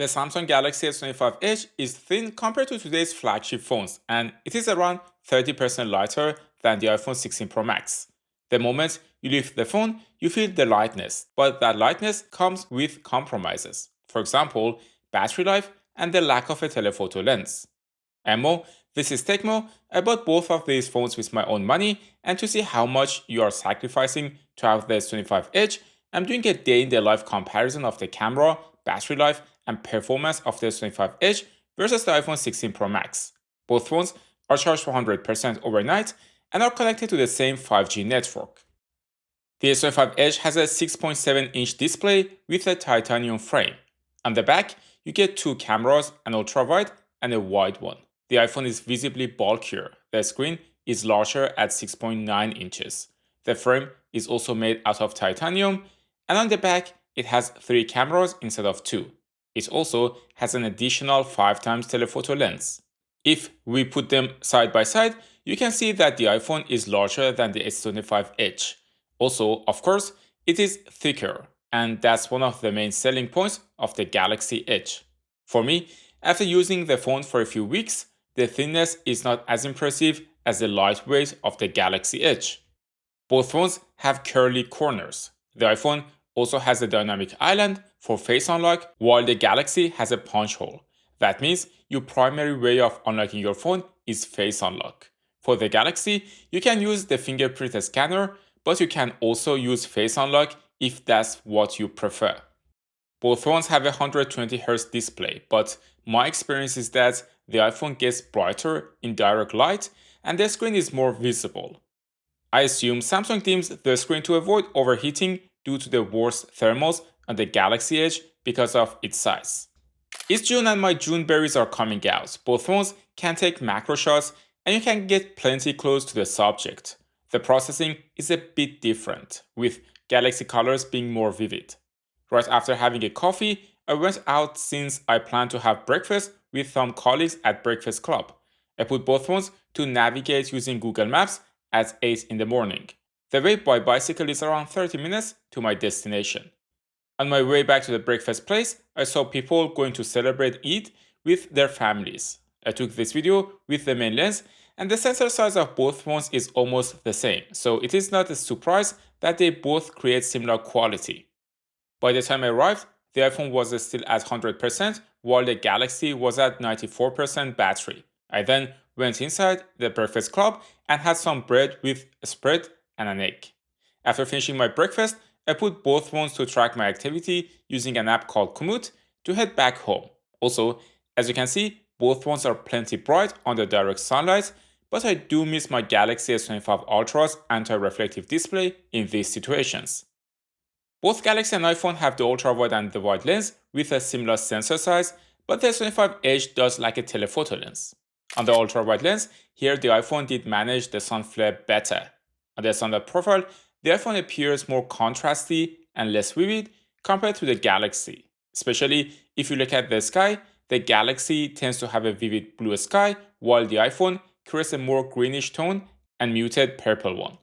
The Samsung Galaxy S25 Edge is thin compared to today's flagship phones, and it is around 30% lighter than the iPhone 16 Pro Max. The moment you lift the phone, you feel the lightness, but that lightness comes with compromises. For example, battery life and the lack of a telephoto lens. Emo, this is Tecmo. I bought both of these phones with my own money, and to see how much you are sacrificing to have the S25 Edge, I'm doing a day in the life comparison of the camera, battery life, and performance of the S25 Edge versus the iPhone 16 Pro Max. Both phones are charged 100% overnight and are connected to the same 5G network. The S25 Edge has a 6.7-inch display with a titanium frame. On the back, you get two cameras, an ultrawide and a wide one. The iPhone is visibly bulkier. The screen is larger at 6.9 inches. The frame is also made out of titanium, and on the back, it has three cameras instead of two. It also has an additional 5x telephoto lens. If we put them side by side, you can see that the iPhone is larger than the S25 Edge. Also, of course, it is thicker, and that's one of the main selling points of the Galaxy Edge. For me, after using the phone for a few weeks, the thinness is not as impressive as the lightweight of the Galaxy Edge. Both phones have curly corners. The iPhone also has a dynamic island for face unlock, while the Galaxy has a punch hole. That means your primary way of unlocking your phone is face unlock. For the Galaxy, you can use the fingerprint scanner, but you can also use face unlock if that's what you prefer. Both phones have a 120Hz display, but my experience is that the iPhone gets brighter in direct light and the screen is more visible. I assume Samsung dims the screen to avoid overheating due to the worse thermals on the Galaxy Edge because of its size. It's June and my June berries are coming out. Both phones can take macro shots and you can get plenty close to the subject. The processing is a bit different, with Galaxy colors being more vivid. Right after having a coffee, I went out since I planned to have breakfast with some colleagues at Breakfast Club. I put both phones to navigate using Google Maps at 8 in the morning. The wait by bicycle is around 30 minutes to my destination. On my way back to the breakfast place, I saw people going to celebrate Eid with their families. I took this video with the main lens, and the sensor size of both phones is almost the same, so it is not a surprise that they both create similar quality. By the time I arrived, the iPhone was still at 100%, while the Galaxy was at 94% battery. I then went inside the breakfast club and had some bread with a spread and an egg. After finishing my breakfast, I put both phones to track my activity using an app called Komoot to head back home. Also, as you can see, both phones are plenty bright under direct sunlight, but I do miss my Galaxy S25 Ultra's anti-reflective display in these situations. Both Galaxy and iPhone have the ultra-wide and the wide lens with a similar sensor size, but the S25 Edge does lack a telephoto lens. On the ultra-wide lens, here the iPhone did manage the sun flare better. On the standard profile, the iPhone appears more contrasty and less vivid compared to the Galaxy. Especially if you look at the sky, the Galaxy tends to have a vivid blue sky, while the iPhone creates a more greenish tone and muted purple one.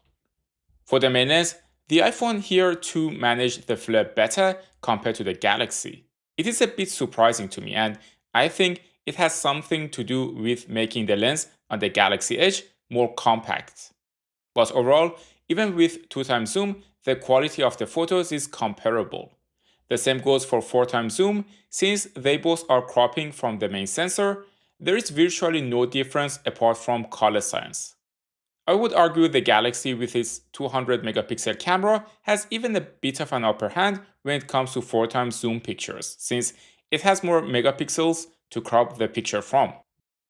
For the main lens, the iPhone here too managed the flare better compared to the Galaxy. It is a bit surprising to me, and I think it has something to do with making the lens on the Galaxy Edge more compact. But overall, even with 2x zoom, the quality of the photos is comparable. The same goes for 4x zoom, since they both are cropping from the main sensor. There is virtually no difference apart from color science. I would argue the Galaxy with its 200 megapixel camera has even a bit of an upper hand when it comes to 4x zoom pictures, since it has more megapixels to crop the picture from.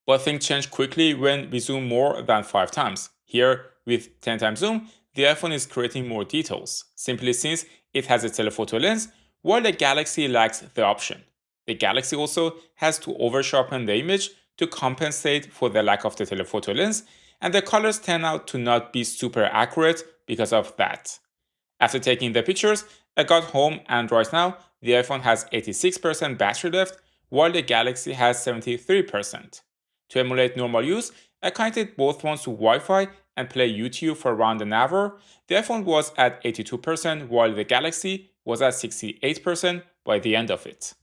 But things change quickly when we zoom more than 5x. Here, with 10x zoom, the iPhone is creating more details, simply since it has a telephoto lens, while the Galaxy lacks the option. The Galaxy also has to oversharpen the image to compensate for the lack of the telephoto lens, and the colors turn out to not be super accurate because of that. After taking the pictures, I got home and right now the iPhone has 86% battery left, while the Galaxy has 73%. To emulate normal use, I connected both phones to Wi-Fi and play YouTube for around an hour. The iPhone was at 82%, while the Galaxy was at 68% by the end of it.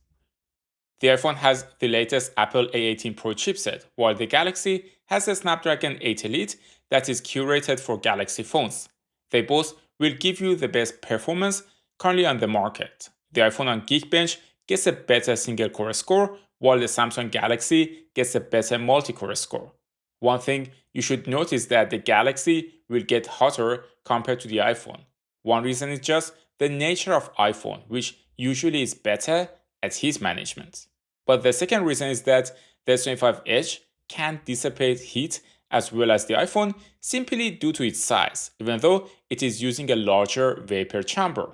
The iPhone has the latest Apple A18 Pro chipset, while the Galaxy has a Snapdragon 8 Elite that is curated for Galaxy phones. They both will give you the best performance currently on the market. The iPhone on Geekbench gets a better single-core score, while the Samsung Galaxy gets a better multi-core score. One thing you should note is that the Galaxy will get hotter compared to the iPhone. One reason is just the nature of iPhone, which usually is better at heat management. But the second reason is that the S25 Edge can dissipate heat as well as the iPhone simply due to its size, even though it is using a larger vapor chamber.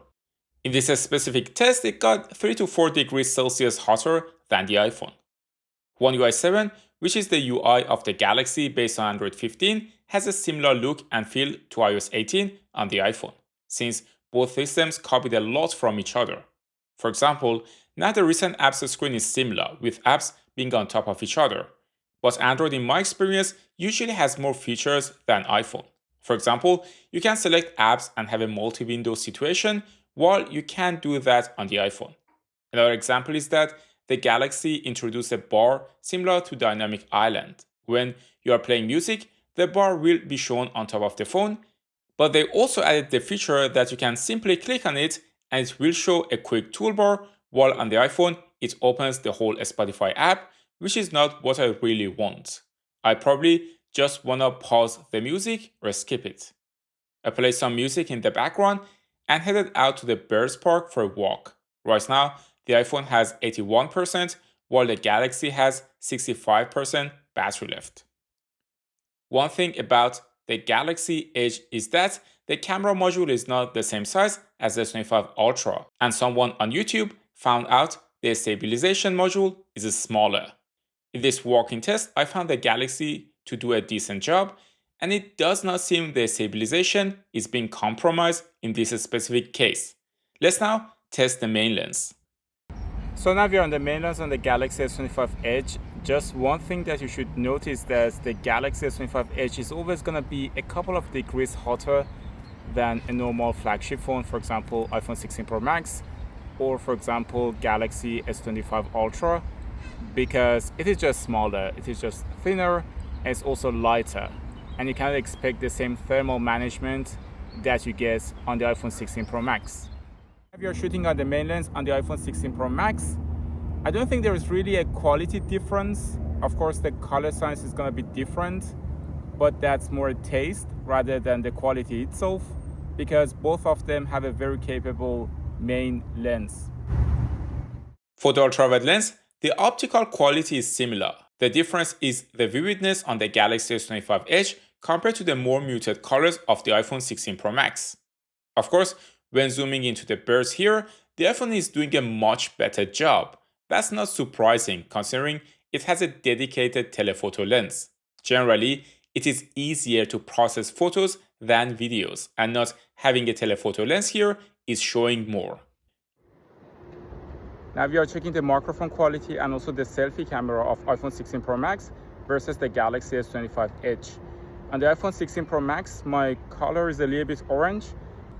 In this specific test, it got 3 to 4 degrees Celsius hotter than the iPhone. OneUI 7, which is the UI of the Galaxy based on Android 15, has a similar look and feel to iOS 18 on the iPhone, since both systems copied a lot from each other. For example, now the recent apps screen is similar, with apps being on top of each other. But Android, in my experience, usually has more features than iPhone. For example, you can select apps and have a multi-window situation, while you can't do that on the iPhone. Another example is that the Galaxy introduced a bar similar to Dynamic Island. When you are playing music, the bar will be shown on top of the phone, but they also added the feature that you can simply click on it and it will show a quick toolbar, while on the iPhone, it opens the whole Spotify app, which is not what I really want. I probably just wanna pause the music or skip it. I played some music in the background and headed out to the Birds Park for a walk. Right now, the iPhone has 81%, while the Galaxy has 65% battery left. One thing about the Galaxy Edge is that the camera module is not the same size as the S25 Ultra, and someone on YouTube found out the stabilization module is smaller. In this walking test, I found the Galaxy to do a decent job, and it does not seem the stabilization is being compromised in this specific case. Let's now test the main lens. So now we are on the main lens on the Galaxy S25 Edge. Just one thing that you should notice that the Galaxy S25 Edge is always going to be a couple of degrees hotter than a normal flagship phone, for example iPhone 16 Pro Max or for example Galaxy S25 Ultra, because it is just smaller, it is just thinner, and it's also lighter, and you cannot expect the same thermal management that you get on the iPhone 16 Pro Max. If you're shooting on the main lens on the iPhone 16 Pro Max, I don't think there is really a quality difference. Of course, the color science is going to be different, but that's more a taste rather than the quality itself, because both of them have a very capable main lens. For the Ultrawide Lens, the optical quality is similar. The difference is the vividness on the Galaxy S25 Edge compared to the more muted colors of the iPhone 16 Pro Max. Of course, when zooming into the birds here, the iPhone is doing a much better job. That's not surprising considering it has a dedicated telephoto lens. Generally, it is easier to process photos than videos, and not having a telephoto lens here is showing more. Now we are checking the microphone quality and also the selfie camera of iPhone 16 Pro Max versus the Galaxy S25 Edge. On the iPhone 16 Pro Max, my color is a little bit orange,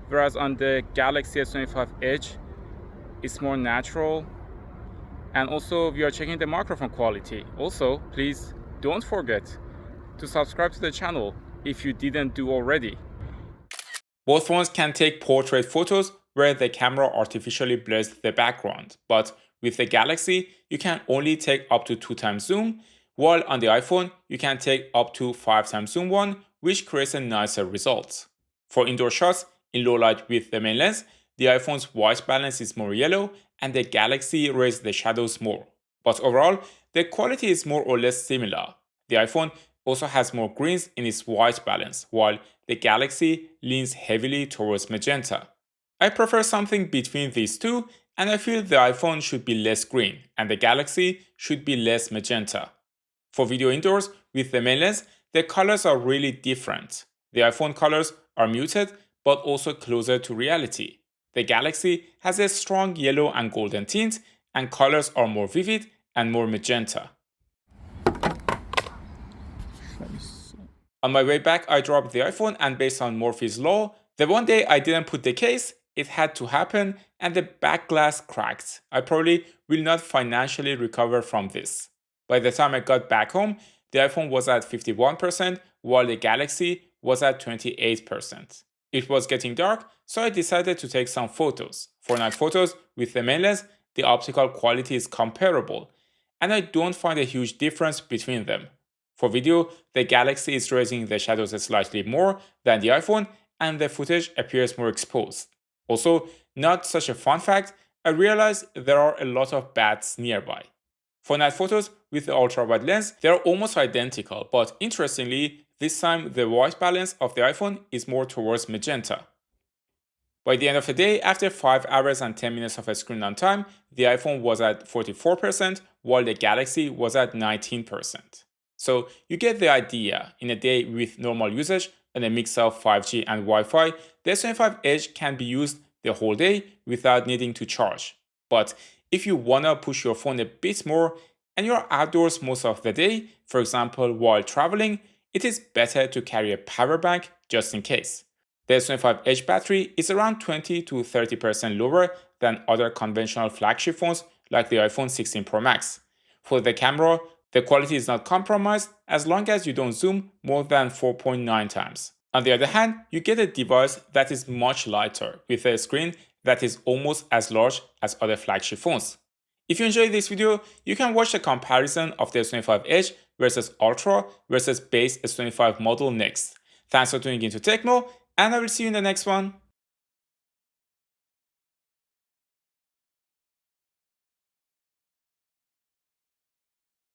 whereas on the Galaxy S25 Edge, it's more natural. And also we are checking the microphone quality. Also, please don't forget to subscribe to the channel if you didn't do already. Both phones can take portrait photos where the camera artificially blurs the background, but with the Galaxy, you can only take up to 2x zoom, while on the iPhone, you can take up to 5x zoom one, which creates a nicer result. For indoor shots in low light with the main lens, the iPhone's white balance is more yellow and the Galaxy raises the shadows more. But overall, the quality is more or less similar. The iPhone also has more greens in its white balance, while the Galaxy leans heavily towards magenta. I prefer something between these two, and I feel the iPhone should be less green and the Galaxy should be less magenta. For video indoors with the main lens, the colors are really different. The iPhone colors are muted but also closer to reality. The Galaxy has a strong yellow and golden tint, and colors are more vivid and more magenta. On my way back, I dropped the iPhone, and based on Murphy's law, the one day I didn't put the case, it had to happen and the back glass cracked. I probably will not financially recover from this. By the time I got back home, the iPhone was at 51%, while the Galaxy was at 28%. It was getting dark, so I decided to take some photos. For night photos with the main lens, the optical quality is comparable, and I don't find a huge difference between them. For video, the Galaxy is raising the shadows slightly more than the iPhone, and the footage appears more exposed. Also, not such a fun fact, I realized there are a lot of bats nearby. For night photos with the ultrawide lens, they are almost identical, but interestingly, this time the white balance of the iPhone is more towards magenta. By the end of the day, after 5 hours and 10 minutes of screen on time, the iPhone was at 44%, while the Galaxy was at 19%. So you get the idea. In a day with normal usage and a mix of 5G and Wi-Fi, the S25 Edge can be used the whole day without needing to charge. But if you wanna push your phone a bit more and you're outdoors most of the day, for example while traveling, it is better to carry a power bank just in case. The S25 Edge battery is around 20 to 30% lower than other conventional flagship phones like the iPhone 16 Pro Max. For the camera, the quality is not compromised as long as you don't zoom more than 4.9 times. On the other hand, you get a device that is much lighter with a screen that is almost as large as other flagship phones. If you enjoyed this video, you can watch the comparison of the S25 Edge versus Ultra versus base S25 model next. Thanks for tuning into Techmo, and I will see you in the next one.